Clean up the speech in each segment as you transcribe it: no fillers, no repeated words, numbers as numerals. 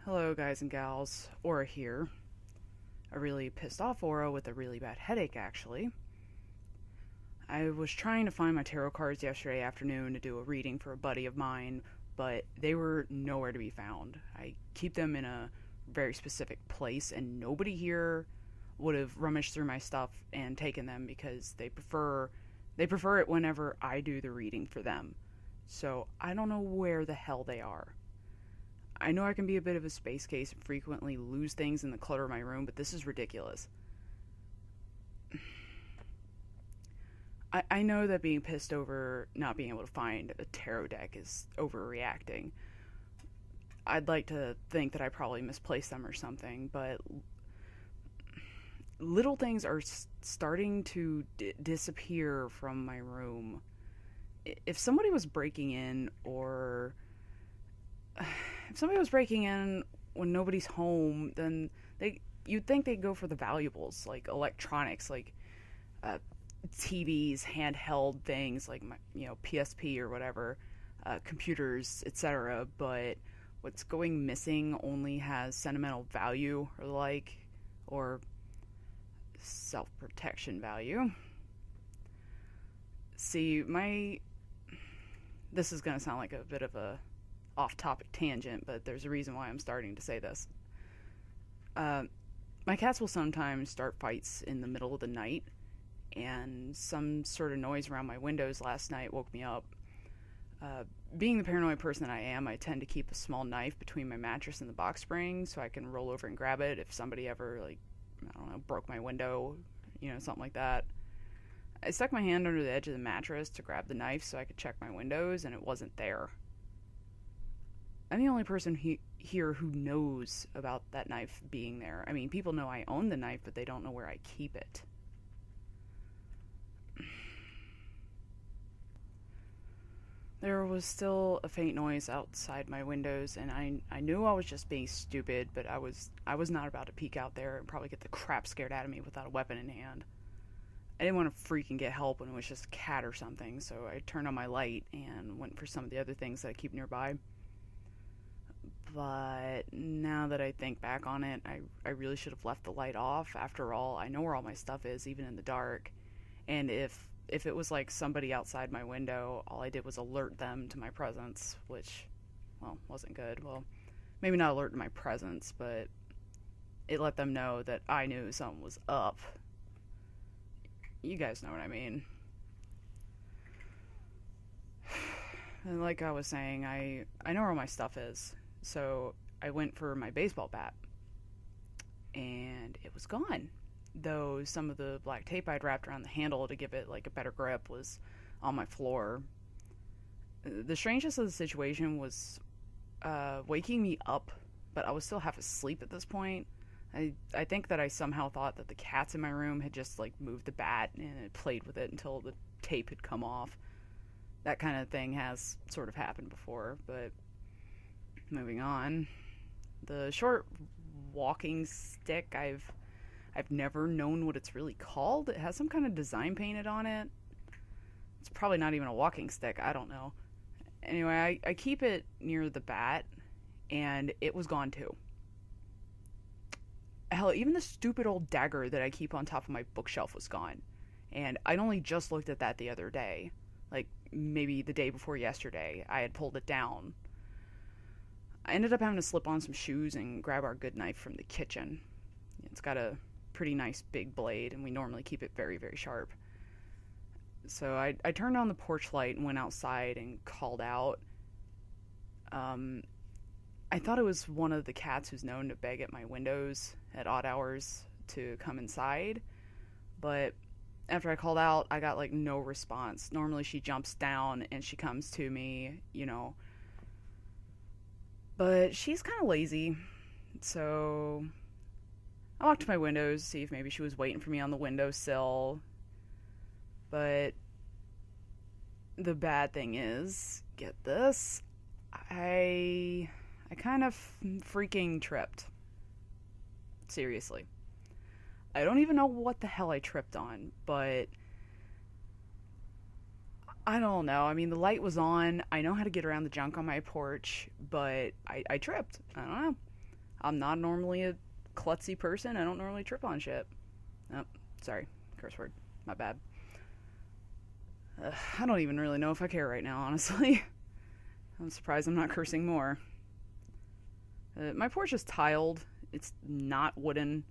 Hello, guys and gals. Aura here. A really pissed off Aura with a really bad headache, actually. I was trying to find my tarot cards yesterday afternoon to do a reading for a buddy of mine, but they were nowhere to be found. I keep them in a very specific place, and nobody here would have rummaged through my stuff and taken them because they prefer it whenever I do the reading for them. So I don't know where the hell they are. I know I can be a bit of a space case and frequently lose things in the clutter of my room, but this is ridiculous. I know that being pissed over not being able to find a tarot deck is overreacting. I'd like to think that I probably misplaced them or something, but little things are starting to disappear from my room. If somebody was breaking in, or if somebody was breaking in when nobody's home, then you'd think they'd go for the valuables, like electronics, like uh, TVs, handheld things like PSP or whatever, computers, etc. But what's going missing only has sentimental value or self-protection value. See, this is going to sound like a bit of a off-topic tangent, but there's a reason why I'm starting to say this. My cats will sometimes start fights in the middle of the night, and some sort of noise around my windows last night woke me up. Being the paranoid person that I am, I tend to keep a small knife between my mattress and the box spring so I can roll over and grab it if somebody ever, broke my window, something like that. I stuck my hand under the edge of the mattress to grab the knife so I could check my windows, and it wasn't there. I'm the only person here who knows about that knife being there. I mean, people know I own the knife, but they don't know where I keep it. There was still a faint noise outside my windows, and I knew I was just being stupid, but I was not about to peek out there and probably get the crap scared out of me without a weapon in hand. I didn't want to freaking get help when it was just a cat or something, so I turned on my light and went for some of the other things that I keep nearby. But now that I think back on it, I really should have left the light off. After all, I know where all my stuff is, even in the dark. And if it was like somebody outside my window, all I did was alert them to my presence, which, wasn't good. Well, maybe not alert to my presence, but it let them know that I knew something was up. You guys know what I mean. And like I was saying, I know where all my stuff is. So I went for my baseball bat, and it was gone. Though some of the black tape I'd wrapped around the handle to give it a better grip was on my floor. The strangeness of the situation was waking me up, but I was still half asleep at this point. I think that I somehow thought that the cats in my room had just moved the bat and it played with it until the tape had come off. That kind of thing has sort of happened before, but moving on. The short walking stick, I've never known what it's really called. It has some kind of design painted on it. It's probably not even a walking stick. I don't know. Anyway, I keep it near the bat, and it was gone too. Hell, even the stupid old dagger that I keep on top of my bookshelf was gone. And I'd only just looked at that the other day. Maybe the day before yesterday. I had pulled it down. I ended up having to slip on some shoes and grab our good knife from the kitchen. It's got a pretty nice big blade, and we normally keep it very, very sharp. So I turned on the porch light and went outside and called out. I thought it was one of the cats who's known to beg at my windows at odd hours to come inside, but after I called out, I got no response. Normally she jumps down and she comes to me, but she's kind of lazy, so I walked to my windows to see if maybe she was waiting for me on the windowsill. But the bad thing is, get this, I kind of freaking tripped. Seriously. I don't even know what the hell I tripped on, but I don't know. I mean, the light was on. I know how to get around the junk on my porch, but I tripped. I don't know. I'm not normally a klutzy person. I don't normally trip on shit. Oh, sorry. Curse word. My bad. I don't even really know if I care right now, honestly. I'm surprised I'm not cursing more. My porch is tiled. It's not wooden.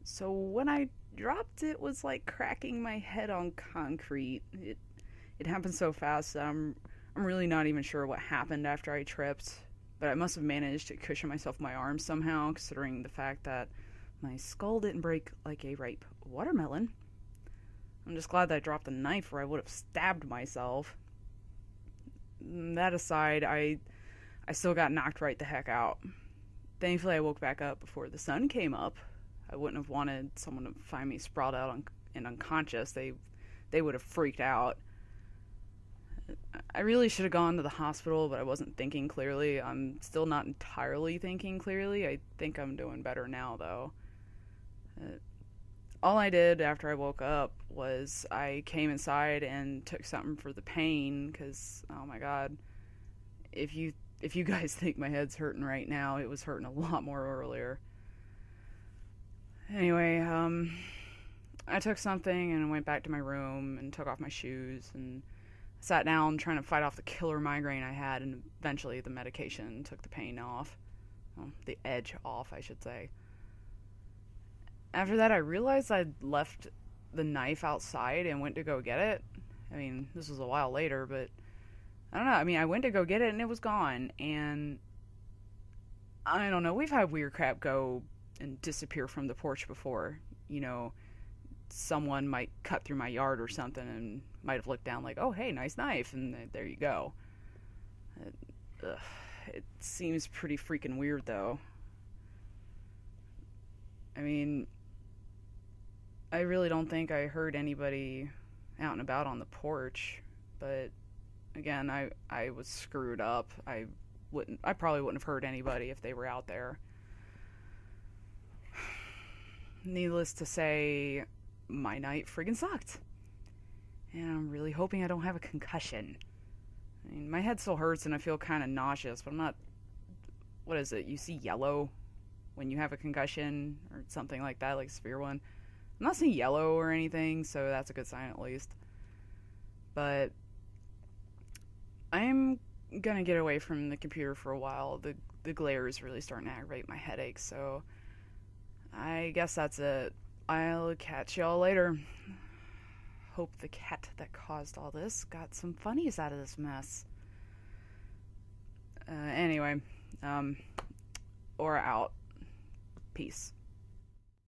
So when I dropped, it was like cracking my head on concrete. It happened so fast that I'm really not even sure what happened after I tripped. But I must have managed to cushion myself my arm somehow, considering the fact that my skull didn't break like a ripe watermelon. I'm just glad that I dropped the knife or I would have stabbed myself. That aside, I still got knocked right the heck out. Thankfully, I woke back up before the sun came up. I wouldn't have wanted someone to find me sprawled out and unconscious. They would have freaked out. I really should have gone to the hospital, but I wasn't thinking clearly. I'm still not entirely thinking clearly. I think I'm doing better now, though. All I did after I woke up was I came inside and took something for the pain, because, oh my god, if you guys think my head's hurting right now, it was hurting a lot more earlier. Anyway, I took something and went back to my room and took off my shoes and sat down trying to fight off the killer migraine I had, and eventually the medication took the pain off. Well, the edge off, I should say. After that, I realized I'd left the knife outside and went to go get it. I mean, this was a while later, but I don't know. I mean, I went to go get it and it was gone. And I don't know. We've had weird crap go and disappear from the porch before. You know, someone might cut through my yard or something and might have looked down like, oh, hey, nice knife. And there you go. It seems pretty freaking weird, though. I mean, I really don't think I heard anybody out and about on the porch, but again, I was screwed up. I probably wouldn't have heard anybody if they were out there. Needless to say, my night friggin' sucked. And I'm really hoping I don't have a concussion. I mean, my head still hurts and I feel kind of nauseous, but I'm not... What is it? You see yellow when you have a concussion or something like that, like a severe one. I'm not seeing yellow or anything, so that's a good sign at least. But I'm gonna get away from the computer for a while. The glare is really starting to aggravate my headache, so I guess that's it. I'll catch y'all later. Hope the cat that caused all this got some funnies out of this mess. Anyway, or out. Peace.